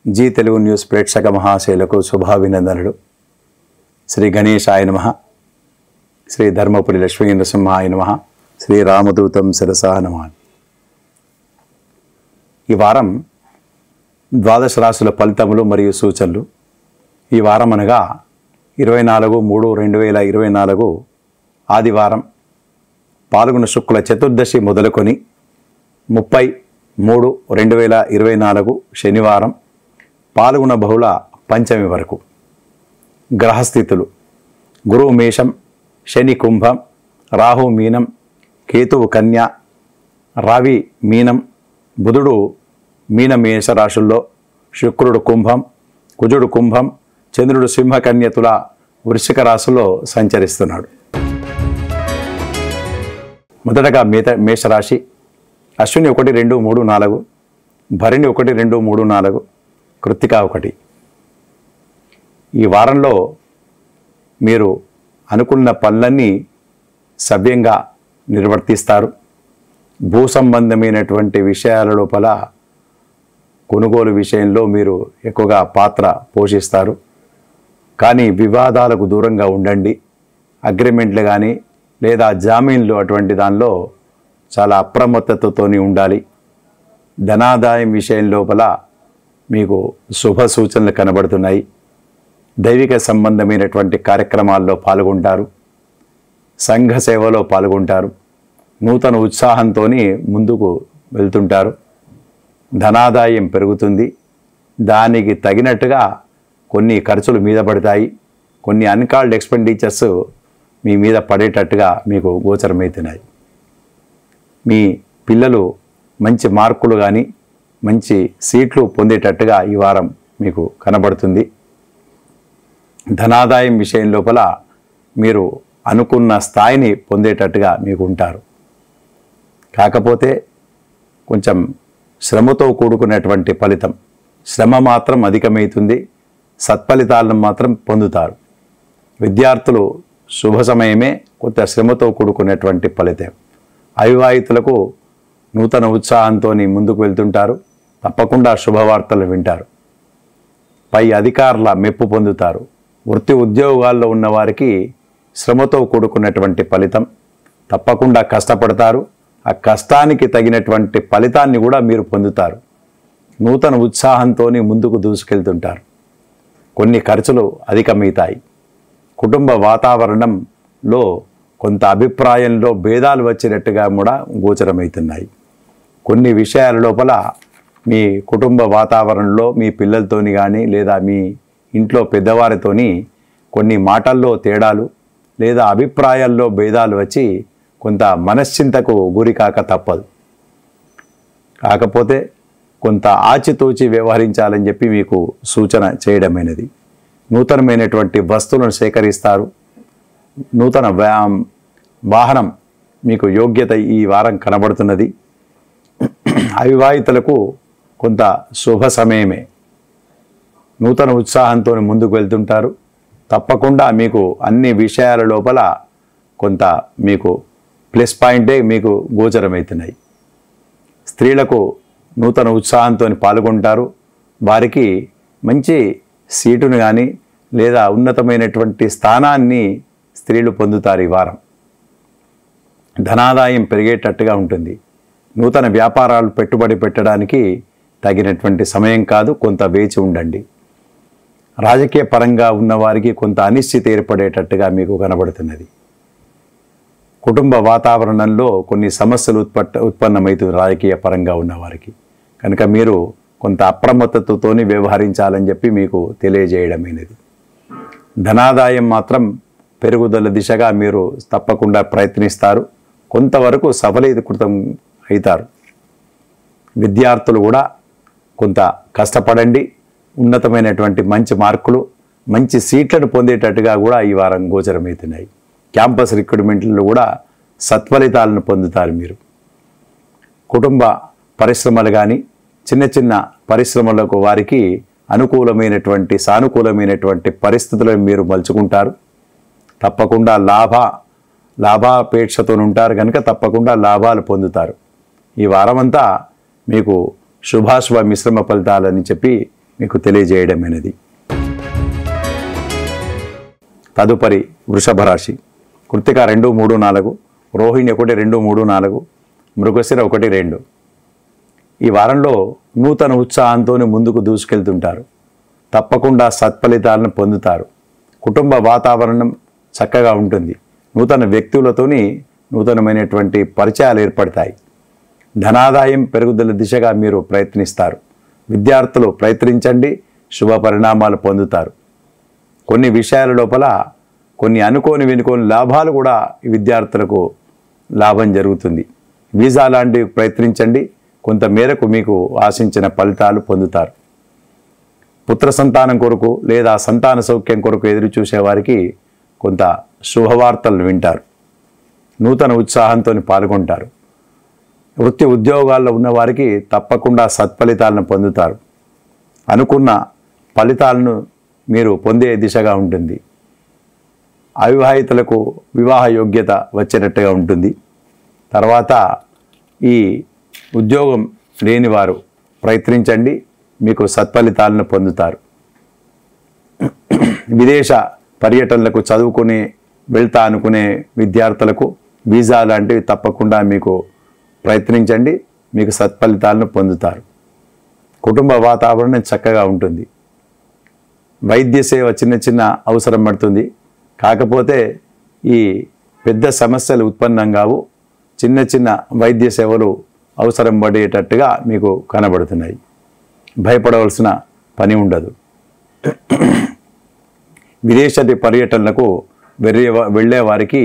G Telugu news ప్రేక్షక మహాశయులకు శుభాభినందనలు. శ్రీ గణేశాయ నమః, శ్రీ ధర్మపురి లక్ష్మీ నరసింహాయ నమః, శ్రీ రామదూతం శిరసా నమః. ఈ వారం ద్వాదశ రాశుల ఫలితములు మరియు సూచనలు. ఈ వారం అనగా 24/3/2024 ఆదివారం, పాల్గొన శుక్ల చతుర్దశి మొదలుకొని 30/3/2024 శనివారం, పాల్గొన బహుళ పంచమి వరకు. గ్రహస్థితులు: గురువు మేషం, శని కుంభం, రాహు మీనం, కేతువు కన్య, రవి మీనం, బుధుడు మీన మేష రాశుల్లో, శుక్రుడు కుంభం, కుజుడు కుంభం, చంద్రుడు సింహ కన్యతుల వృశ్చిక రాశిలో సంచరిస్తున్నాడు. మొదటగా మేషరాశి. అశ్విని 1, 2, 3, 4, భరణి 1, 2, 3, 4, కృత్తిక 1. ఈ వారంలో మీరు అనుకున్న పనులన్నీ సవ్యంగా నిర్వర్తిస్తారు. భూ సంబంధమైనటువంటి విషయాల లోపల కొనుగోలు విషయంలో మీరు ఎక్కువగా పాత్ర పోషిస్తారు. కానీ వివాదాలకు దూరంగా ఉండండి. అగ్రిమెంట్లు కానీ లేదా జామీన్లు అటువంటి దానిలో చాలా అప్రమత్తతతోని ఉండాలి. ధనాదాయం విషయం లోపల మీకు శుభ సూచనలు కనబడుతున్నాయి. దైవిక సంబంధమైనటువంటి కార్యక్రమాల్లో పాల్గొంటారు. సంఘ సేవలో పాల్గొంటారు. నూతన ఉత్సాహంతో ముందుకు వెళ్తుంటారు. ధనాదాయం పెరుగుతుంది. దానికి తగినట్టుగా కొన్ని ఖర్చులు మీద పడతాయి. కొన్ని అన్కాల్డ్ ఎక్స్పెండిచర్స్ మీ మీద పడేటట్టుగా మీకు గోచరమవుతున్నాయి. మీ పిల్లలు మంచి మార్కులు కానీ మంచి సీట్లు పొందేటట్టుగా ఈ వారం మీకు కనబడుతుంది. ధనాదాయం విషయం లోపల మీరు అనుకున్న స్థాయిని పొందేటట్టుగా మీకు ఉంటారు. కాకపోతే కొంచెం శ్రమతో కూడుకున్నటువంటి ఫలితం. శ్రమ మాత్రం అధికమవుతుంది. సత్ఫలితాలను మాత్రం పొందుతారు. విద్యార్థులు శుభ సమయమే, కొంత శ్రమతో కూడుకున్నటువంటి ఫలితం. అవివాహితులకు నూతన ఉత్సాహంతో ముందుకు వెళ్తుంటారు. తప్పకుండా శుభవార్తలు వింటారు. పై అధికారుల మెప్పు పొందుతారు. వృత్తి ఉద్యోగాల్లో ఉన్నవారికి శ్రమతో కూడుకున్నటువంటి ఫలితం. తప్పకుండా కష్టపడతారు. ఆ కష్టానికి తగినటువంటి ఫలితాన్ని కూడా మీరు పొందుతారు. నూతన ఉత్సాహంతో ముందుకు దూసుకెళ్తుంటారు. కొన్ని ఖర్చులు అధికమవుతాయి. కుటుంబ వాతావరణంలో కొంత అభిప్రాయంలో భేదాలు వచ్చినట్టుగా కూడా గోచరమవుతున్నాయి. కొన్ని విషయాల లోపల మీ కుటుంబ వాతావరణంలో మీ పిల్లలతోని కానీ లేదా మీ ఇంట్లో పెద్దవారితోని కొన్ని మాటల్లో తేడాలు లేదా అభిప్రాయాల్లో భేదాలు వచ్చి కొంత మనశ్చింతకు గురి కాక తప్పదు. కాకపోతే కొంత ఆచితూచి వ్యవహరించాలని చెప్పి మీకు సూచన చేయడమైనది. నూతనమైనటువంటి వస్తువులను సేకరిస్తారు. నూతన వాహనం మీకు యోగ్యత ఈ వారం కనబడుతున్నది. అవివాహితులకు కొంత శుభ సమయమే. నూతన ఉత్సాహంతో ముందుకు వెళ్తుంటారు. తప్పకుండా మీకు అన్ని విషయాల లోపల కొంత మీకు ప్లస్ పాయింటే మీకు గోచరమవుతున్నాయి. స్త్రీలకు నూతన ఉత్సాహంతో పాల్గొంటారు. వారికి మంచి సీటును కానీ లేదా ఉన్నతమైనటువంటి స్థానాన్ని స్త్రీలు పొందుతారు. ఈ వారం ధనాదాయం పెరిగేటట్టుగా ఉంటుంది. నూతన వ్యాపారాలు పెట్టుబడి పెట్టడానికి తగినటువంటి సమయం కాదు. కొంత వేచి ఉండండి. రాజకీయ పరంగా ఉన్నవారికి కొంత అనిశ్చితి ఏర్పడేటట్టుగా మీకు కనబడుతున్నది. కుటుంబ వాతావరణంలో కొన్ని సమస్యలు ఉత్పన్నమవుతుంది రాజకీయ పరంగా ఉన్నవారికి. కనుక మీరు కొంత అప్రమత్తతతోని వ్యవహరించాలని చెప్పి మీకు తెలియజేయడమైనది. ధనాదాయం మాత్రం పెరుగుదల దిశగా మీరు తప్పకుండా ప్రయత్నిస్తారు. కొంతవరకు సఫలీకృతం అవుతారు. విద్యార్థులు కూడా కొంత కష్టపడండి. ఉన్నతమైనటువంటి మంచి మార్కులు, మంచి సీట్లను పొందేటట్టుగా కూడా ఈ వారం గోచరమవుతున్నాయి. క్యాంపస్ రిక్రూట్మెంట్లో కూడా సత్ఫలితాలను పొందుతారు మీరు. కుటుంబ పరిశ్రమలు కానీ చిన్న చిన్న పరిశ్రమలకు వారికి అనుకూలమైనటువంటి సానుకూలమైనటువంటి పరిస్థితులను మీరు మలుచుకుంటారు. తప్పకుండా లాభాపేక్షతో ఉంటారు కనుక తప్పకుండా లాభాలు పొందుతారు. ఈ వారమంతా మీకు శుభాశుభ మిశ్రమ ఫలితాలని చెప్పి మీకు తెలియజేయడమైనది. తదుపరి వృషభ రాశి. కృత్తిక 2, 3, 4, రోహిణి 1, 2, 3, 4, మృగశిర 1, 2. ఈ వారంలో నూతన ఉత్సాహంతో ముందుకు దూసుకెళ్తుంటారు. తప్పకుండా సత్ఫలితాలను పొందుతారు. కుటుంబ వాతావరణం చక్కగా ఉంటుంది. నూతన వ్యక్తులతోని నూతనమైనటువంటి పరిచయాలు ఏర్పడతాయి. ధనాదాయం పెరుగుదల దిశగా మీరు ప్రయత్నిస్తారు. విద్యార్థులు ప్రయత్నించండి, శుభ పరిణామాలు పొందుతారు. కొన్ని విషయాల లోపల కొన్ని అనుకోని వినుకోని లాభాలు కూడా ఈ విద్యార్థులకు లాభం జరుగుతుంది. వీసా లాంటివి ప్రయత్నించండి, కొంత మేరకు మీకు ఆశించిన ఫలితాలు పొందుతారు. పుత్ర సంతానం కొరకు లేదా సంతాన సౌఖ్యం కొరకు ఎదురు చూసేవారికి కొంత శుభవార్తలు వింటారు. నూతన ఉత్సాహంతో పాల్గొంటారు. వృత్తి ఉద్యోగాల్లో ఉన్నవారికి తప్పకుండా సత్ఫలితాలను పొందుతారు. అనుకున్న ఫలితాలను మీరు పొందే దిశగా ఉంటుంది. అవివాహితులకు వివాహ యోగ్యత వచ్చేటట్టుగా ఉంటుంది. తర్వాత ఈ ఉద్యోగం లేనివారు ప్రయత్నించండి, మీకు సత్ఫలితాలను పొందుతారు. విదేశ పర్యటనలకు చదువుకుని వెళ్తా అనుకునే విద్యార్థులకు వీసా లాంటివి తప్పకుండా మీకు ప్రయత్నించండి, మీకు సత్ఫలితాలను పొందుతారు. కుటుంబ వాతావరణం చక్కగా ఉంటుంది. వైద్య సేవ చిన్న చిన్న అవసరం పడుతుంది. కాకపోతే ఈ పెద్ద సమస్యలు ఉత్పన్నం కావు. చిన్న చిన్న వైద్య సేవలు అవసరం పడేటట్టుగా మీకు కనబడుతున్నాయి. భయపడవలసిన పని ఉండదు. విదేశీ పర్యటనలకు వెళ్ళే వారికి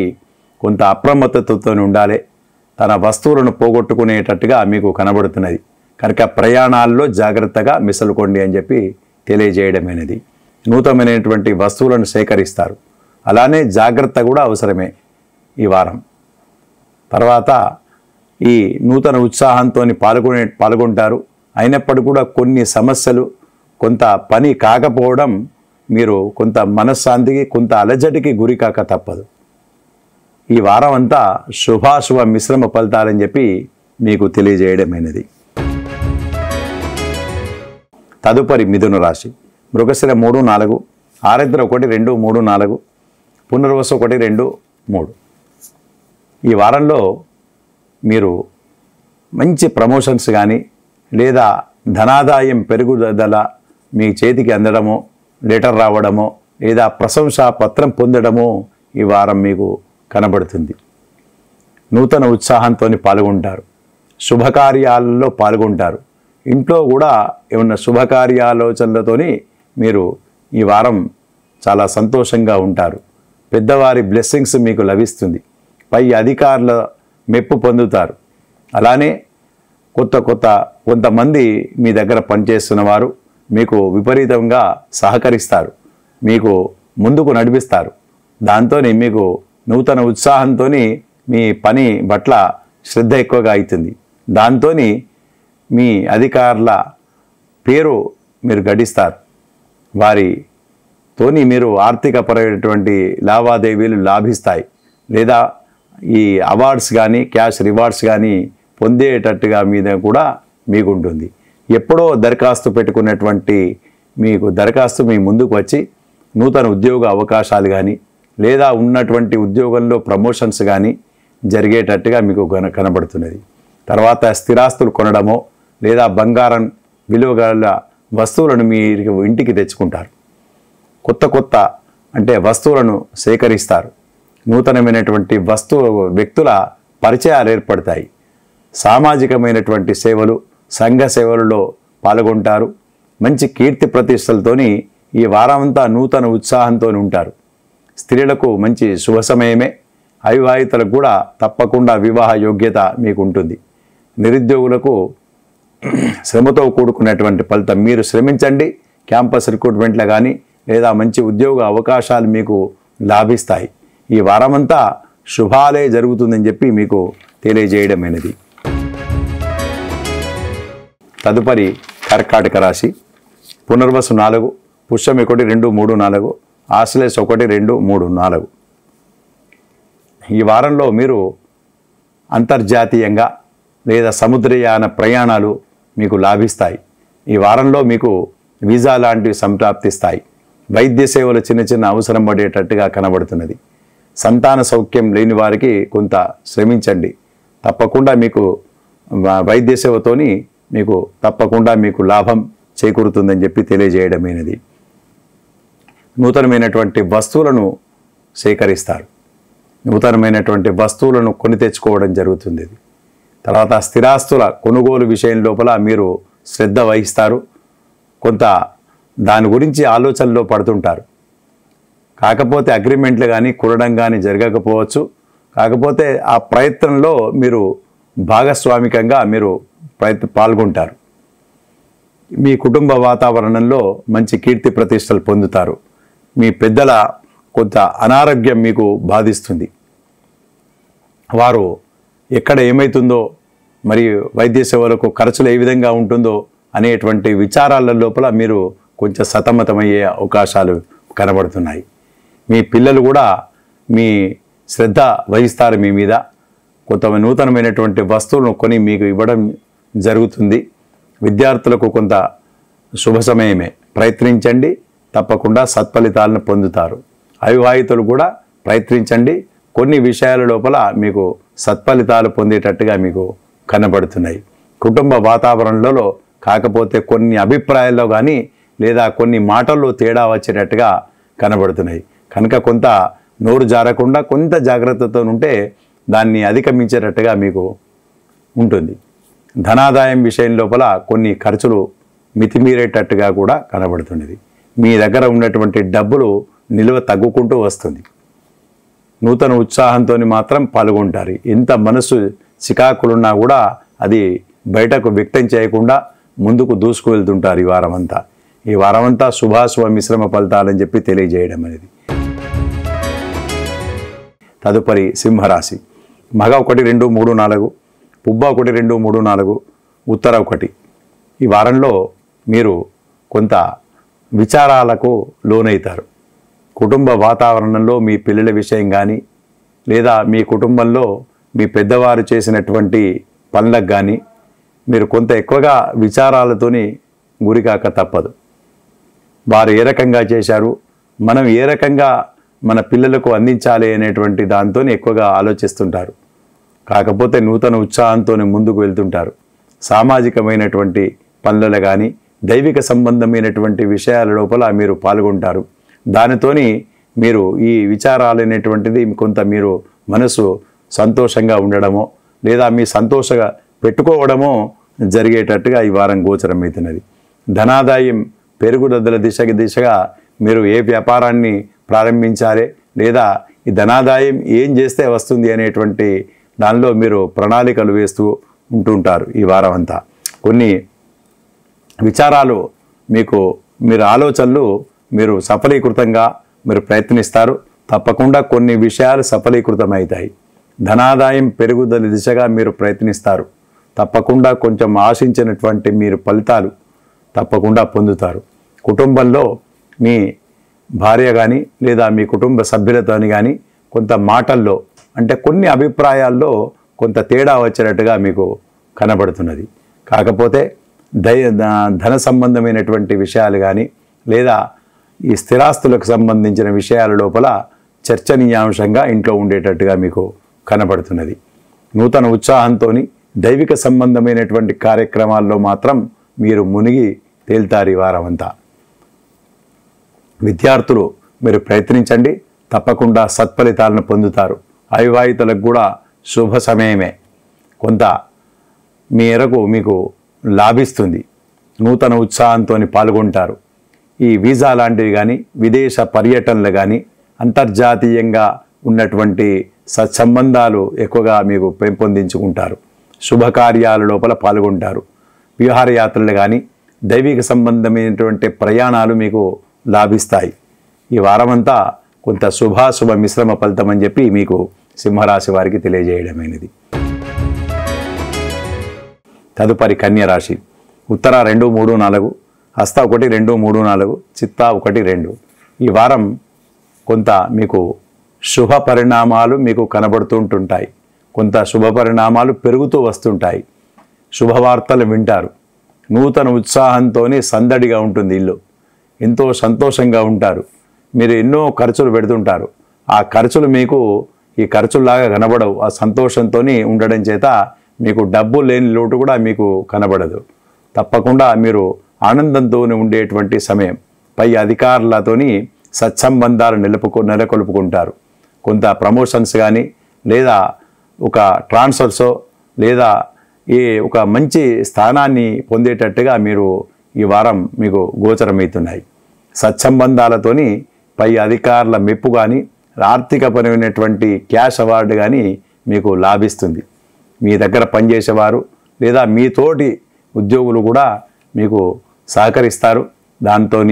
కొంత అప్రమత్తతతో ఉండాలి. తన వస్తువులను పోగొట్టుకునేటట్టుగా మీకు కనబడుతున్నది. కనుక ప్రయాణాల్లో జాగ్రత్తగా మిసలుకోండి అని చెప్పి తెలియజేయడమైనది. నూతనమైనటువంటి వస్తువులను సేకరిస్తారు. అలానే జాగ్రత్త కూడా అవసరమే ఈ వారం. తర్వాత ఈ నూతన ఉత్సాహంతో పాల్గొంటారు. అయినప్పటికీ కూడా కొన్ని సమస్యలు, కొంత పని కాకపోవడం, మీరు కొంత మనశ్శాంతికి కొంత అలజడికి గురి కాక తప్పదు. ఈ వారం అంతా శుభాశుభ మిశ్రమ ఫలితాలని చెప్పి మీకు తెలియజేయడమైనది. తదుపరి మిథున రాశి. మృగశిర 3, 4, ఆరుద్ర 1, 2, 3, 4, పునర్వసు 1, 2, 3. ఈ వారంలో మీరు మంచి ప్రమోషన్స్ కానీ లేదా ధనాదాయం పెరుగుదల మీ చేతికి అందడమో, లెటర్ రావడమో లేదా ప్రశంసా పత్రం పొందడమో ఈ వారం మీకు కనబడుతుంది. నూతన ఉత్సాహంతో పాల్గొంటారు. శుభకార్యాలలో పాల్గొంటారు. ఇంట్లో కూడా ఏమన్నా శుభకార్యాలోచనలతోని మీరు ఈ వారం చాలా సంతోషంగా ఉంటారు. పెద్దవారి బ్లెస్సింగ్స్ మీకు లభిస్తుంది. పై అధికారుల మెప్పు పొందుతారు. అలానే కొంతమంది మీ దగ్గర పనిచేస్తున్న వారు మీకు విపరీతంగా సహకరిస్తారు, మీకు ముందుకు నడిపిస్తారు. దాంతో మీకు నూతన ఉత్సాహంతో మీ పని పట్ల శ్రద్ధ ఎక్కువగా అవుతుంది. దాంతో మీ అధికారుల పేరు మీరు గడిస్తారు. వారితోని మీరు ఆర్థికపరమైనటువంటి లావాదేవీలు లాభిస్తాయి. లేదా ఈ అవార్డ్స్ కానీ క్యాష్ రివార్డ్స్ కానీ పొందేటట్టుగా మీద కూడా మీకు ఉంటుంది. ఎప్పుడో దరఖాస్తు పెట్టుకున్నటువంటి మీకు దరఖాస్తు మీ ముందుకు వచ్చి నూతన ఉద్యోగ అవకాశాలు కానీ లేదా ఉన్నటువంటి ఉద్యోగంలో ప్రమోషన్స్ కానీ జరిగేటట్టుగా మీకు కనబడుతున్నది. తర్వాత స్థిరాస్తులు కొనడమో లేదా బంగారం విలువ గల వస్తువులను మీరు ఇంటికి తెచ్చుకుంటారు. కొత్త అంటే వస్తువులను సేకరిస్తారు. నూతనమైనటువంటి వ్యక్తుల పరిచయాలు ఏర్పడతాయి. సామాజికమైనటువంటి సేవలు, సంఘ సేవలలో పాల్గొంటారు. మంచి కీర్తి ప్రతిష్టలతోని ఈ వారమంతా నూతన ఉత్సాహంతో ఉంటారు. స్త్రీలకు మంచి శుభ సమయమే. అవివాహితులకు కూడా తప్పకుండా వివాహ యోగ్యత మీకు ఉంటుంది. నిరుద్యోగులకు శ్రమతో కూడుకున్నటువంటి ఫలితం. మీరు శ్రమించండి. క్యాంపస్ రిక్రూట్మెంట్లో కానీ లేదా మంచి ఉద్యోగ అవకాశాలు మీకు లాభిస్తాయి. ఈ వారమంతా శుభాలే జరుగుతుందని చెప్పి మీకు తెలియజేయడమైనది. తదుపరి కర్కాటక రాశి. పునర్వసు 4, పుష్యం 1, 2, 3, 4, ఆశ్లేష 1, 2, 3, 4. ఈ వారంలో మీరు అంతర్జాతీయంగా లేదా సముద్రయాన ప్రయాణాలు మీకు లాభిస్తాయి. ఈ వారంలో మీకు వీసా లాంటివి సంప్రాప్తిస్తాయి. వైద్య సేవలు చిన్న చిన్న అవసరం పడేటట్టుగా కనబడుతున్నది. సంతాన సౌఖ్యం లేని వారికి కొంత శ్రమించండి. తప్పకుండా మీకు వైద్య సేవతోని మీకు తప్పకుండా మీకు లాభం చేకూరుతుందని చెప్పి తెలియజేయడమైనది. నూతనమైనటువంటి వస్తువులను సేకరిస్తారు. నూతనమైనటువంటి వస్తువులను కొని తెచ్చుకోవడం జరుగుతుంది. తర్వాత స్థిరాస్తుల కొనుగోలు విషయం లోపల మీరు శ్రద్ధ వహిస్తారు. కొంత దాని గురించి ఆలోచనలో పడుతుంటారు. కాకపోతే అగ్రిమెంట్లు కానీ కురడం కానీ జరగకపోవచ్చు. కాకపోతే ఆ ప్రయత్నంలో మీరు భాగస్వామికంగా మీరు పాల్గొంటారు. మీ కుటుంబ వాతావరణంలో మంచి కీర్తి ప్రతిష్టలు పొందుతారు. మీ పెద్దల కొంత అనారోగ్యం మీకు బాధిస్తుంది. వారు ఎక్కడ ఏమవుతుందో మరి వైద్య సేవలకు ఖర్చులు ఏ విధంగా ఉంటుందో అనేటువంటి విచారాల లోపల మీరు కొంచెం సతమతమయ్యే అవకాశాలు కనబడుతున్నాయి. మీ పిల్లలు కూడా మీ శ్రద్ధ వహిస్తారు మీ మీద. కొంత నూతనమైనటువంటి వస్తువులను కొని మీకు ఇవ్వడం జరుగుతుంది. విద్యార్థులకు కొంత శుభ సమయమే. ప్రయత్నించండి, తప్పకుండా సత్ఫలితాలను పొందుతారు. అవివాహితులు కూడా ప్రయత్నించండి. కొన్ని విషయాల లోపల మీకు సత్ఫలితాలు పొందేటట్టుగా మీకు కనబడుతున్నాయి. కుటుంబ వాతావరణంలో కాకపోతే కొన్ని అభిప్రాయాల్లో కానీ లేదా కొన్ని మాటల్లో తేడా వచ్చేటట్టుగా కనబడుతున్నాయి. కనుక కొంత నోరు జారకుండా కొంత జాగ్రత్తతో ఉంటే దాన్ని అధిగమించేటట్టుగా మీకు ఉంటుంది. ధనాదాయం విషయం లోపల కొన్ని ఖర్చులు మితిమీరేటట్టుగా కూడా కనబడుతున్నది. మీ దగ్గర ఉన్నటువంటి డబ్బులు నిల్వ తగ్గుకుంటూ వస్తుంది. నూతన ఉత్సాహంతో మాత్రం పాల్గొంటారు. ఎంత మనసు చికాకులున్నా కూడా అది బయటకు వ్యక్తం చేయకుండా ముందుకు దూసుకు వెళ్తుంటారు. ఈ వారమంతా శుభాశుభ మిశ్రమ ఫలితాలని చెప్పి తెలియజేయడం అనేది. తదుపరి సింహరాశి. మగ 1, 2, 3, 4, పుబ్బ 1, 2, 3, 4, ఉత్తర 1. ఈ వారంలో మీరు కొంత విచారాలకు లోనవుతారు. కుటుంబ వాతావరణంలో మీ పిల్లల విషయం కానీ లేదా మీ కుటుంబంలో మీ పెద్దవారు చేసినటువంటి పనులకు కానీ మీరు కొంత ఎక్కువగా విచారాలతోని గురికాక తప్పదు. వారు ఏ రకంగా చేశారు, మనం ఏ రకంగా మన పిల్లలకు అందించాలి అనేటువంటి దాంతో ఎక్కువగా ఆలోచిస్తుంటారు. కాకపోతే నూతన ఉత్సాహంతో ముందుకు వెళ్తుంటారు. సామాజికమైనటువంటి పనులలో కానీ దైవిక సంబంధమైనటువంటి విషయాల లోపల మీరు పాల్గొంటారు. దానితోని మీరు ఈ విచారాలు అనేటువంటిది కొంత మీరు మనసు సంతోషంగా ఉండడమో లేదా మీ సంతోషంగా పెట్టుకోవడమో జరిగేటట్టుగా ఈ వారం గోచరమవుతున్నది. ధనాదాయం పెరుగుదల దిశగా మీరు ఏ వ్యాపారాన్ని ప్రారంభించాలి లేదా ఈ ధనాదాయం ఏం చేస్తే వస్తుంది అనేటువంటి దానిలో మీరు ప్రణాళికలు వేస్తూ ఉంటుంటారు. ఈ వారం అంతా కొన్ని విచారాలు మీరు ఆలోచనలు మీరు సఫలీకృతంగా మీరు ప్రయత్నిస్తారు. తప్పకుండా కొన్ని విషయాలు సఫలీకృతమవుతాయి. ధనాదాయం పెరుగుదల దిశగా మీరు ప్రయత్నిస్తారు. తప్పకుండా కొంచెం ఆశించినటువంటి మీరు ఫలితాలు తప్పకుండా పొందుతారు. కుటుంబంలో మీ భార్య కానీ లేదా మీ కుటుంబ సభ్యులతోని కానీ కొంత మాటల్లో అంటే కొన్ని అభిప్రాయాల్లో కొంత తేడా వచ్చేటట్టుగా మీకు కనబడుతున్నది. కాకపోతే ధన సంబంధమైనటువంటి విషయాలు కానీ లేదా ఈ స్థిరాస్తులకు సంబంధించిన విషయాల లోపల చర్చనీయాంశంగా ఇంట్లో ఉండేటట్టుగా మీకు కనబడుతున్నది. నూతన ఉత్సాహంతో దైవిక సంబంధమైనటువంటి కార్యక్రమాల్లో మాత్రం మీరు మునిగి తేల్తారు. ఈ వారం అంతా విద్యార్థులు మీరు ప్రయత్నించండి, తప్పకుండా సత్ఫలితాలను పొందుతారు. అవివాహితులకు కూడా శుభ సమయమే. కొంత మేరకు మీకు లాభిస్తుంది. నూతన ఉత్సాహంతో పాల్గొంటారు. ఈ వీసా లాంటివి కానీ విదేశ పర్యటనలు కానీ అంతర్జాతీయంగా ఉన్నటువంటి సత్సంబంధాలు ఎక్కువగా మీకు పెంపొందించుకుంటారు. శుభకార్యాల లోపల పాల్గొంటారు. విహారయాత్రలు కానీ దైవిక సంబంధమైనటువంటి ప్రయాణాలు మీకు లాభిస్తాయి. ఈ వారమంతా కొంత శుభాశుభ మిశ్రమ ఫలితం అని చెప్పి మీకు సింహరాశి వారికి తెలియజేయడమైనది. తదుపరి కన్యరాశి. ఉత్తర 2, 3, 4, హస్త 1, 2, 3, 4, చిత్త 1, 2. ఈ వారం కొంత మీకు శుభ పరిణామాలు మీకు కనబడుతుంటుంటాయి. కొంత శుభ పరిణామాలు పెరుగుతూ వస్తుంటాయి. శుభవార్తలు వింటారు. నూతన ఉత్సాహంతో సందడిగా ఉంటుంది ఇల్లు. ఎంతో సంతోషంగా ఉంటారు. మీరు ఎన్నో ఖర్చులు పెడుతుంటారు. ఆ ఖర్చులు మీకు ఈ ఖర్చుల్లాగా కనబడవు. ఆ సంతోషంతో ఉండడం చేత మీకు డబ్బు లేని లోటు కూడా మీకు కనబడదు. తప్పకుండా మీరు ఆనందంతో ఉండేటువంటి సమయం. పై అధికారులతోని సత్సంబంధాలు నెలకొల్పుకుంటారు. కొంత ప్రమోషన్స్ కానీ లేదా ఒక ట్రాన్స్ఫర్సో లేదా ఒక మంచి స్థానాన్ని పొందేటట్టుగా మీరు ఈ వారం మీకు గోచరమవుతున్నాయి. సత్సంబంధాలతోని పై అధికారుల మెప్పు కానీ ఆర్థికపరమైనటువంటి క్యాష్ అవార్డు కానీ మీకు లాభిస్తుంది. మీ దగ్గర పనిచేసేవారు లేదా మీతోటి ఉద్యోగులు కూడా మీకు సహకరిస్తారు. దాంతో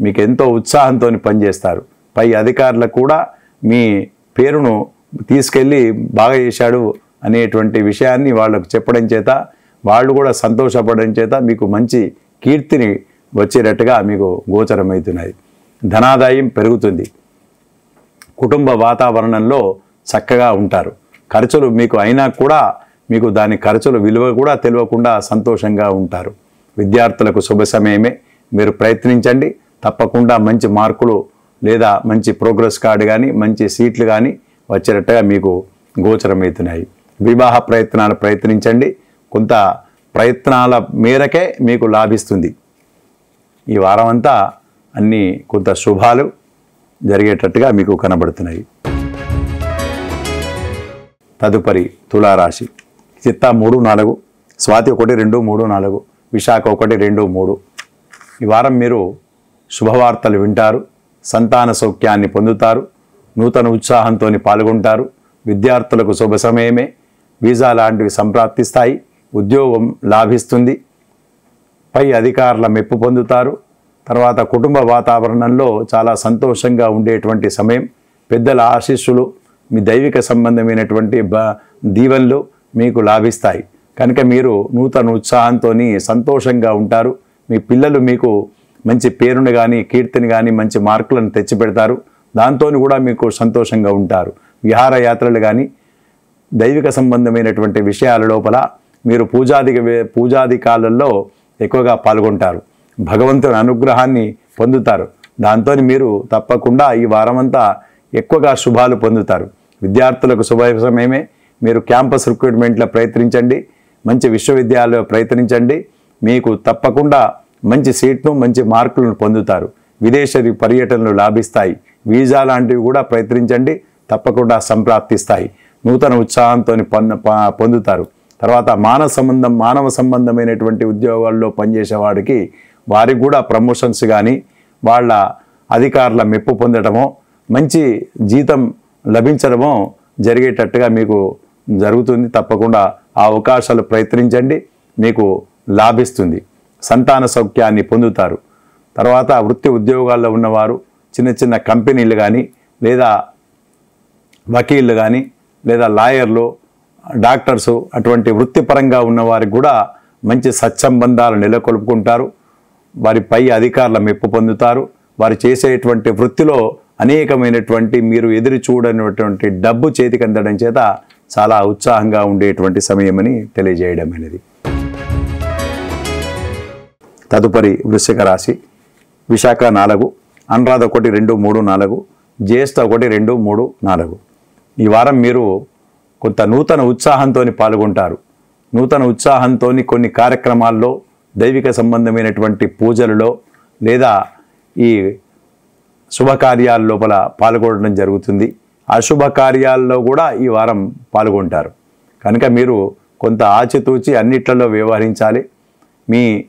మీకు ఎంతో ఉత్సాహంతో పనిచేస్తారు. పై అధికారులకు కూడా మీ పేరును తీసుకెళ్ళి బాగా చేశాడు అనేటువంటి విషయాన్ని వాళ్ళకు చెప్పడం చేత వాళ్ళు కూడా సంతోషపడడం చేత మీకు మంచి కీర్తిని వచ్చేటట్టుగా మీకు గోచరమవుతున్నాయి. ధనాదాయం పెరుగుతుంది. కుటుంబ వాతావరణంలో చక్కగా ఉంటారు. ఖర్చులు మీకు అయినా కూడా మీకు దాని ఖర్చుల విలువ కూడా తెలియకుండా సంతోషంగా ఉంటారు. విద్యార్థులకు శుభ సమయమే. మీరు ప్రయత్నించండి. తప్పకుండా మంచి మార్కులు లేదా మంచి ప్రోగ్రెస్ కార్డు కానీ మంచి సీట్లు కానీ వచ్చేటట్టుగా మీకు గోచరమవుతున్నాయి. వివాహ ప్రయత్నాలు ప్రయత్నించండి. కొంత ప్రయత్నాల మేరకే మీకు లాభిస్తుంది. ఈ వారం అంతా అన్నీ కొంత శుభాలు జరిగేటట్టుగా మీకు కనబడుతున్నాయి. తదుపరి తులారాశి. చిత్తా 3, 4, స్వాతి 1, 2, 3, 4, విశాఖ 1, 2, 3. ఈ వారం మీరు శుభవార్తలు వింటారు. సంతాన సౌఖ్యాన్ని పొందుతారు. నూతన ఉత్సాహంతో పాల్గొంటారు. విద్యార్థులకు శుభ సమయమే. వీసా లాంటివి సంప్రాప్తిస్తాయి. ఉద్యోగం లాభిస్తుంది. పై అధికారుల మెప్పు పొందుతారు. తర్వాత కుటుంబ వాతావరణంలో చాలా సంతోషంగా ఉండేటువంటి సమయం. పెద్దల ఆశీస్సులు, మీ దైవిక సంబంధమైనటువంటి దీవెనలు మీకు లాభిస్తాయి. కనుక మీరు నూతన ఉత్సాహంతో సంతోషంగా ఉంటారు. మీ పిల్లలు మీకు మంచి పేరుని కానీ కీర్తిని కానీ మంచి మార్కులను తెచ్చిపెడతారు. దాంతో కూడా మీకు సంతోషంగా ఉంటారు. విహారయాత్రలు కానీ దైవిక సంబంధమైనటువంటి విషయాల లోపల మీరు పూజాదికాలలో ఎక్కువగా పాల్గొంటారు. భగవంతుని అనుగ్రహాన్ని పొందుతారు. దాంతో మీరు తప్పకుండా ఈ వారమంతా ఎక్కువగా శుభాలు పొందుతారు. విద్యార్థులకు శుభ సమయమే. మీరు క్యాంపస్ రిక్రూట్మెంట్లో ప్రయత్నించండి. మంచి విశ్వవిద్యాలయంలో ప్రయత్నించండి. మీకు తప్పకుండా మంచి సీట్ను మంచి మార్కులను పొందుతారు. విదేశీ పర్యటనలు లాభిస్తాయి. వీసా లాంటివి కూడా ప్రయత్నించండి. తప్పకుండా సంప్రాప్తిస్తాయి. నూతన ఉత్సాహంతో పొందుతారు. తర్వాత మానవ సంబంధమైనటువంటి ఉద్యోగాల్లో పనిచేసే వారికి కూడా ప్రమోషన్స్ కానీ వాళ్ళ అధికారుల మెప్పు పొందడమో మంచి జీతం లభించడమో జరిగేటట్టుగా మీకు జరుగుతుంది. తప్పకుండా ఆ అవకాశాలు ప్రయత్నించండి. మీకు లాభిస్తుంది. సంతాన సౌఖ్యాన్ని పొందుతారు. తర్వాత వృత్తి ఉద్యోగాల్లో ఉన్నవారు చిన్న చిన్న కంపెనీలు కానీ లేదా వకీళ్ళు కానీ లేదా లాయర్లు, డాక్టర్సు అటువంటి వృత్తిపరంగా ఉన్నవారికి కూడా మంచి సత్సంబంధాలు నెలకొల్పుకుంటారు. వారి పై అధికారుల మెప్పు పొందుతారు. వారు చేసేటువంటి వృత్తిలో అనేకమైనటువంటి మీరు ఎదురు చూడనటువంటి డబ్బు చేతికి అందడం చేత చాలా ఉత్సాహంగా ఉండేటువంటి సమయమని తెలియజేయడం అనేది. తదుపరి వృశ్చిక రాశి. విశాఖ 4, అనురాధ 1, 2, 3, 4, జ్యేష్ఠ 1, 2, 3, 4. ఈ వారం మీరు కొంత నూతన ఉత్సాహంతో పాల్గొంటారు. నూతన ఉత్సాహంతో కొన్ని కార్యక్రమాల్లో దైవిక సంబంధమైనటువంటి పూజలలో లేదా ఈ శుభకార్యాల లోపల పాల్గొనడం జరుగుతుంది. అశుభ కార్యాల్లో కూడా ఈ వారం పాల్గొంటారు. కనుక మీరు కొంత ఆచితూచి అన్నిట్లలో వ్యవహరించాలి. మీ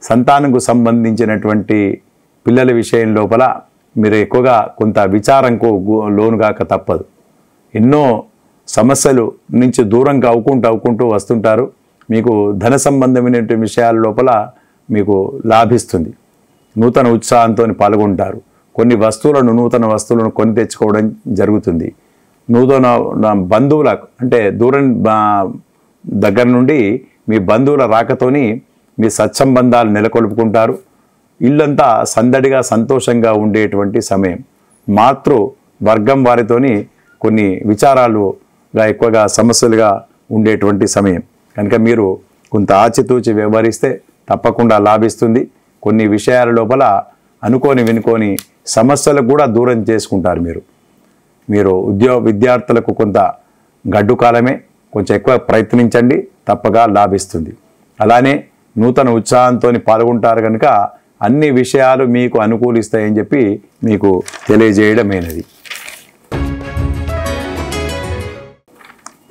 సంతానంకు సంబంధించినటువంటి పిల్లల విషయం లోపల మీరు ఎక్కువగా కొంత విచారంకు లోనుగాక తప్పదు. ఎన్నో సమస్యలు నుంచి దూరంగా అవుకుంటూ వస్తుంటారు. మీకు ధన సంబంధమైనటువంటి విషయాల లోపల మీకు లాభిస్తుంది. నూతన ఉత్సాహంతో పాల్గొంటారు. కొన్ని నూతన వస్తువులను కొని తెచ్చుకోవడం జరుగుతుంది. నూతన బంధువుల అంటే దూరం దగ్గర నుండి మీ బంధువుల రాకతోని మీ సత్సంబంధాలు నెలకొల్పుకుంటారు. ఇల్లంతా సందడిగా సంతోషంగా ఉండేటువంటి సమయం. మాతృ వర్గం వారితోని కొన్ని విచారాలుగా ఎక్కువగా సమస్యలుగా ఉండేటువంటి సమయం. కనుక మీరు కొంత ఆచితూచి వ్యవహరిస్తే తప్పకుండా లాభిస్తుంది. కొన్ని విషయాల లోపల అనుకోని వినుకోని సమస్యలకు కూడా దూరం చేసుకుంటారు. మీరు విద్యార్థులకు కొంత గడ్డు కాలమే, కొంచెం ఎక్కువ ప్రయత్నించండి, తప్పగా లాభిస్తుంది. అలానే నూతన ఉత్సాహంతో పాల్గొంటారు కనుక అన్ని విషయాలు మీకు అనుకూలిస్తాయని చెప్పి మీకు తెలియజేయడమైనది.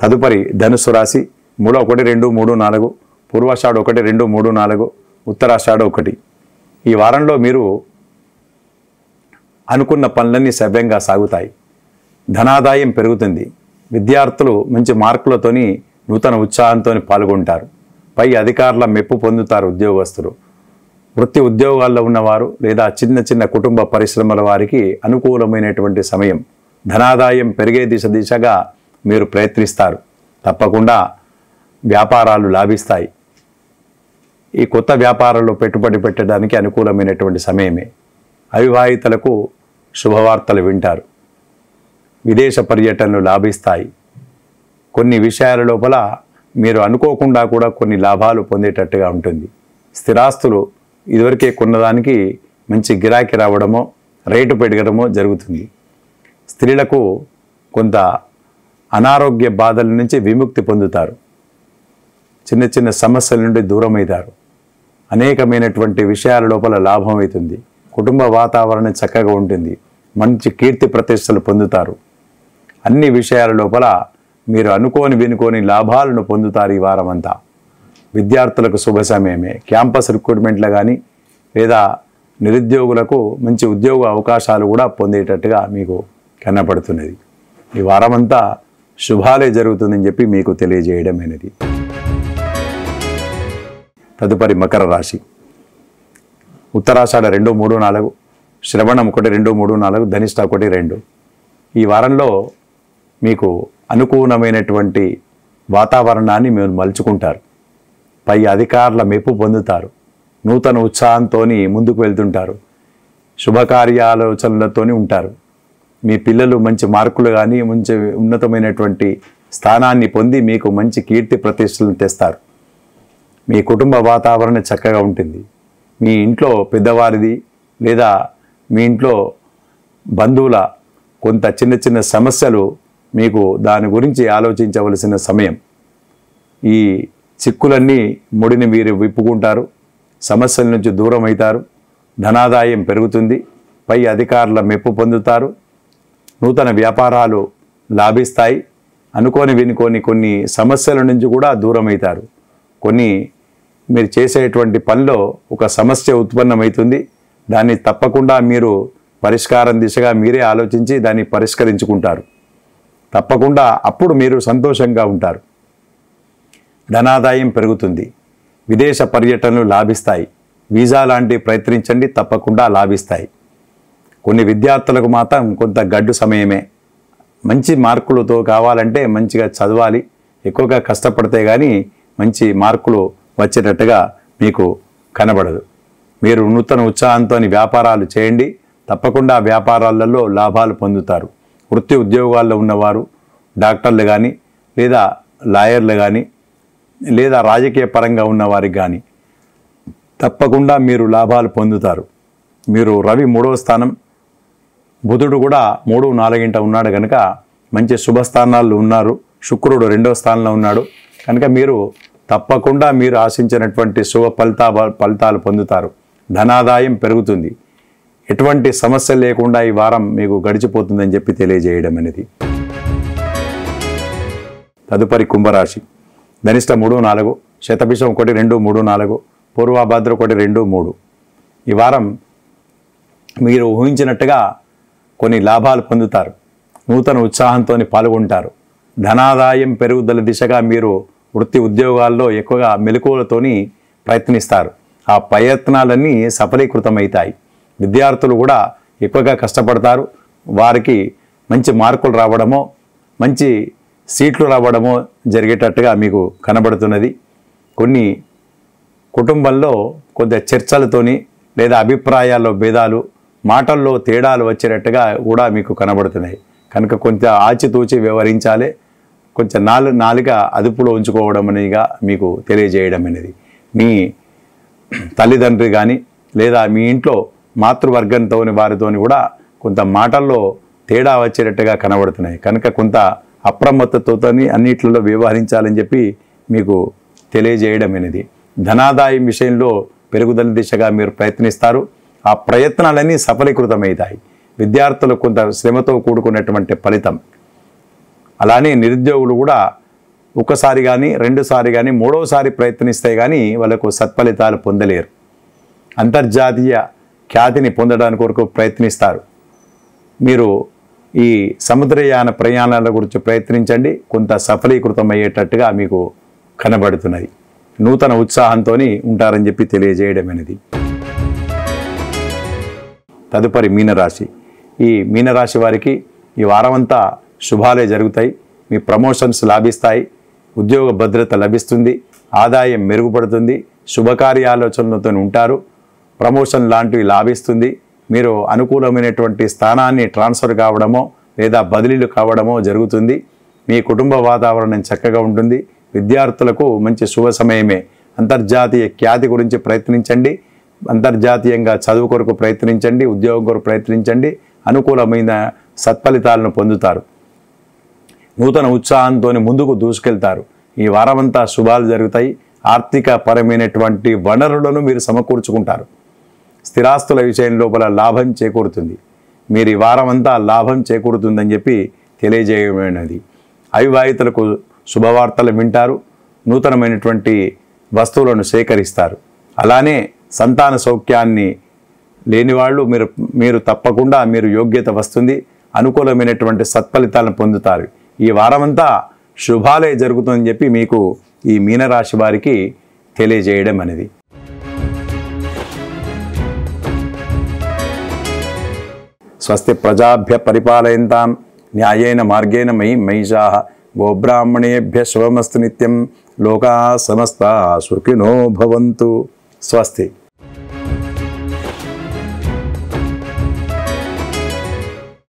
తదుపరి ధనుసు రాశి. 3, 1, 2, 3, 4, పూర్వాషాఢ 1, 2, 3, 4, ఉత్తరాషాఢ 1. ఈ వారంలో మీరు అనుకున్న పనులన్నీ సవ్యంగా సాగుతాయి. ధనాదాయం పెరుగుతుంది. విద్యార్థులు మంచి మార్కులతోని నూతన ఉత్సాహంతో పాల్గొంటారు. పై అధికారుల మెప్పు పొందుతారు. ఉద్యోగస్తులు, వృత్తి ఉద్యోగాల్లో ఉన్నవారు లేదా చిన్న చిన్న కుటుంబ పరిశ్రమల వారికి అనుకూలమైనటువంటి సమయం. ధనాదాయం పెరిగే దిశగా మీరు ప్రయత్నిస్తారు. తప్పకుండా వ్యాపారాలు లాభిస్తాయి. ఈ కొత్త వ్యాపారాల్లో పెట్టుబడి పెట్టడానికి అనుకూలమైనటువంటి సమయమే. అవివాహితులకు శుభవార్తలు వింటారు. విదేశ పర్యటనలు లాభిస్తాయి. కొన్ని విషయాల లోపల మీరు అనుకోకుండా కూడా కొన్ని లాభాలు పొందేటట్టుగా ఉంటుంది. స్థిరాస్తులు ఇదివరకే కొన్నదానికి మంచి గిరాకీ రావడమో రేటు పెరగడమో జరుగుతుంది. స్త్రీలకు కొంత అనారోగ్య బాధల నుంచి విముక్తి పొందుతారు. చిన్న చిన్న సమస్యల నుండి దూరమవుతారు. అనేకమైనటువంటి విషయాల లోపల లాభం అవుతుంది. కుటుంబ వాతావరణం చక్కగా ఉంటుంది. మంచి కీర్తి ప్రతిష్టలు పొందుతారు. అన్ని విషయాల లోపల మీరు వినుకోని లాభాలను పొందుతారు ఈ వారం అంతా. విద్యార్థులకు శుభ సమయమే. క్యాంపస్ రిక్రూట్మెంట్లో కానీ లేదా నిరుద్యోగులకు మంచి ఉద్యోగ అవకాశాలు కూడా పొందేటట్టుగా మీకు కనపడుతున్నది. ఈ వారమంతా శుభాలే జరుగుతుందని చెప్పి మీకు తెలియజేయడమైనది. తదుపరి మకర రాశి. ఉత్తరాషాఢ 2, 3, 4, శ్రవణం 1, 2, 3, 4, ధనిష్ట 1, 2. ఈ వారంలో మీకు అనుకూలమైనటువంటి వాతావరణాన్ని మీరు మలుచుకుంటారు. పై అధికారుల మెప్పు పొందుతారు. నూతన ఉత్సాహంతో ముందుకు వెళ్తుంటారు. శుభకార్యాలోచనలతో ఉంటారు. మీ పిల్లలు మంచి మార్కులు కానీ మంచి ఉన్నతమైనటువంటి స్థానాన్ని పొంది మీకు మంచి కీర్తి ప్రతిష్టలను తెస్తారు. మీ కుటుంబ వాతావరణం చక్కగా ఉంటుంది. మీ ఇంట్లో పెద్దవారిది లేదా మీ ఇంట్లో బంధువుల కొంత చిన్న చిన్న సమస్యలు మీకు దాని గురించి ఆలోచించవలసిన సమయం. ఈ చిక్కులన్నీ ముడిని మీరు విప్పుకుంటారు. సమస్యల నుంచి దూరం అవుతారు. ధనాదాయం పెరుగుతుంది. పై అధికారుల మెప్పు పొందుతారు. నూతన వ్యాపారాలు లాభిస్తాయి. వినుకోని కొన్ని సమస్యల నుంచి కూడా దూరం అవుతారు. కొన్ని మీరు చేసేటువంటి పనిలో ఒక సమస్య ఉత్పన్నమవుతుంది. దాన్ని తప్పకుండా మీరు పరిష్కారం దిశగా మీరే ఆలోచించి దాన్ని పరిష్కరించుకుంటారు. తప్పకుండా అప్పుడు మీరు సంతోషంగా ఉంటారు. ధనాదాయం పెరుగుతుంది. విదేశ పర్యటనలు లాభిస్తాయి. వీసా లాంటివి ప్రయత్నించండి, తప్పకుండా లాభిస్తాయి. కొన్ని విద్యార్థులకు మాత్రం కొంత గడ్డు సమయమే. మంచి మార్కులతో కావాలంటే మంచిగా చదవాలి. ఎక్కువగా కష్టపడితే కానీ మంచి మార్కులు వచ్చేటట్టుగా మీకు కనబడదు. మీరు నూతన ఉత్సాహంతో వ్యాపారాలు చేయండి. తప్పకుండా వ్యాపారాలలో లాభాలు పొందుతారు. వృత్తి ఉద్యోగాల్లో ఉన్నవారు, డాక్టర్లు కానీ లేదా లాయర్లు కానీ లేదా రాజకీయ పరంగా ఉన్నవారికి కానీ తప్పకుండా మీరు లాభాలు పొందుతారు. మీరు రవి 3వ స్థానం, బుధుడు కూడా 3, 4 ఉన్నాడు కనుక మంచి శుభస్థానాల్లో ఉన్నారు. శుక్రుడు 2వ స్థానంలో ఉన్నాడు కనుక మీరు తప్పకుండా మీరు ఆశించినటువంటి శుభ ఫలితాలు పొందుతారు. ధనాదాయం పెరుగుతుంది. ఎటువంటి సమస్య లేకుండా ఈ వారం మీకు గడిచిపోతుందని చెప్పి తెలియజేయడం అనేది. తదుపరి కుంభరాశి. ధనిష్ట 3, 4, శతభిషం 1, 2, 3, 4, పూర్వభద్ర 1, 2, 3. ఈ వారం మీరు ఊహించినట్టుగా కొన్ని లాభాలు పొందుతారు. నూతన ఉత్సాహంతో పాల్గొంటారు. ధనాదాయం పెరుగుదల దిశగా మీరు వృత్తి ఉద్యోగాల్లో ఎక్కువగా మెలకువలతోని ప్రయత్నిస్తారు. ఆ ప్రయత్నాలన్నీ సఫలీకృతమవుతాయి. విద్యార్థులు కూడా ఎక్కువగా కష్టపడతారు. వారికి మంచి మార్కులు రావడమో మంచి సీట్లు రావడమో జరిగేటట్టుగా మీకు కనబడుతున్నది. కొన్ని కుటుంబంలో కొంత చర్చలతోని లేదా అభిప్రాయాల్లో భేదాలు, మాటల్లో తేడాలు వచ్చేటట్టుగా కూడా మీకు కనబడుతున్నాయి. కనుక కొంత ఆచితూచి వ్యవహరించాలి. కొంచెం నాలుక అదుపులో ఉంచుకోవడం అనేదిగా మీకు తెలియజేయడం అనేది. మీ తల్లిదండ్రి కానీ లేదా మీ ఇంట్లో మాతృవర్గంతోని వారితోని కూడా కొంత మాటల్లో తేడా వచ్చేటట్టుగా కనబడుతున్నాయి. కనుక కొంత అప్రమత్తతతో అన్నిట్లలో వ్యవహరించాలని చెప్పి మీకు తెలియజేయడమైనది. ధనాదాయం విషయంలో పెరుగుదల దిశగా మీరు ప్రయత్నిస్తారు. ఆ ప్రయత్నాలన్నీ సఫలీకృతమవుతాయి. విద్యార్థులు కొంత శ్రమతో కూడుకున్నటువంటి ఫలితం. అలానే నిరుద్యోగులు కూడా ఒకసారి కానీ రెండుసారి కానీ మూడోసారి ప్రయత్నిస్తే కానీ వాళ్ళకు సత్ఫలితాలు పొందలేరు. అంతర్జాతీయ ఖ్యాతిని పొందడానికి కొరకు ప్రయత్నిస్తారు. మీరు ఈ సముద్రయాన ప్రయాణాల గురించి ప్రయత్నించండి. కొంత సఫలీకృతమయ్యేటట్టుగా మీకు కనబడుతున్నది. నూతన ఉత్సాహంతో ఉంటారని చెప్పి తెలియజేయడమైనది. తదుపరి మీనరాశి. ఈ మీనరాశి వారికి ఈ వారమంతా శుభాలే జరుగుతాయి. మీ ప్రమోషన్స్ లాభిస్తాయి. ఉద్యోగ భద్రత లభిస్తుంది. ఆదాయం మెరుగుపడుతుంది. శుభకార్యాలోచనలతో ఉంటారు. ప్రమోషన్ లాంటివి లాభిస్తుంది. మీరు అనుకూలమైనటువంటి స్థానాన్ని ట్రాన్స్ఫర్ కావడమో లేదా బదిలీలు కావడమో జరుగుతుంది. మీ కుటుంబ వాతావరణం చక్కగా ఉంటుంది. విద్యార్థులకు మంచి శుభ సమయమే. అంతర్జాతీయ ఖ్యాతి గురించి ప్రయత్నించండి. అంతర్జాతీయంగా చదువు కొరకు ప్రయత్నించండి. ఉద్యోగం కొరకు ప్రయత్నించండి. అనుకూలమైన సత్ఫలితాలను పొందుతారు. నూతన ఉత్సాహంతో ముందుకు దూసుకెళ్తారు. ఈ వారమంతా శుభాలు జరుగుతాయి. ఆర్థిక పరమైనటువంటి వనరులను మీరు సమకూర్చుకుంటారు. స్థిరాస్తుల విషయం లోపల లాభం చేకూరుతుంది. మీరు ఈ వారమంతా లాభం చేకూరుతుందని చెప్పి తెలియజేయమైనది. అవివాహితులకు శుభవార్తలు వింటారు. నూతనమైనటువంటి వస్తువులను సేకరిస్తారు. అలానే సంతాన సౌఖ్యాన్ని లేనివాళ్ళు మీరు తప్పకుండా మీరు యోగ్యత వస్తుంది. అనుకూలమైనటువంటి సత్ఫలితాలను పొందుతారు. ఈ వారమంతా శుభాలే జరుగుతుందని చెప్పి మీకు ఈ మీనరాశి వారికి తెలియజేయడం అనేది. స్వస్తి ప్రజాభ్య పరిపాలయంతాం న్యాయేన మార్గేణ మహిషాః గోబ్రాహ్మణేభ్య శుభమస్తు నిత్యం. లోకా సమస్తా సుఖినో భవంతు. స్వస్తి.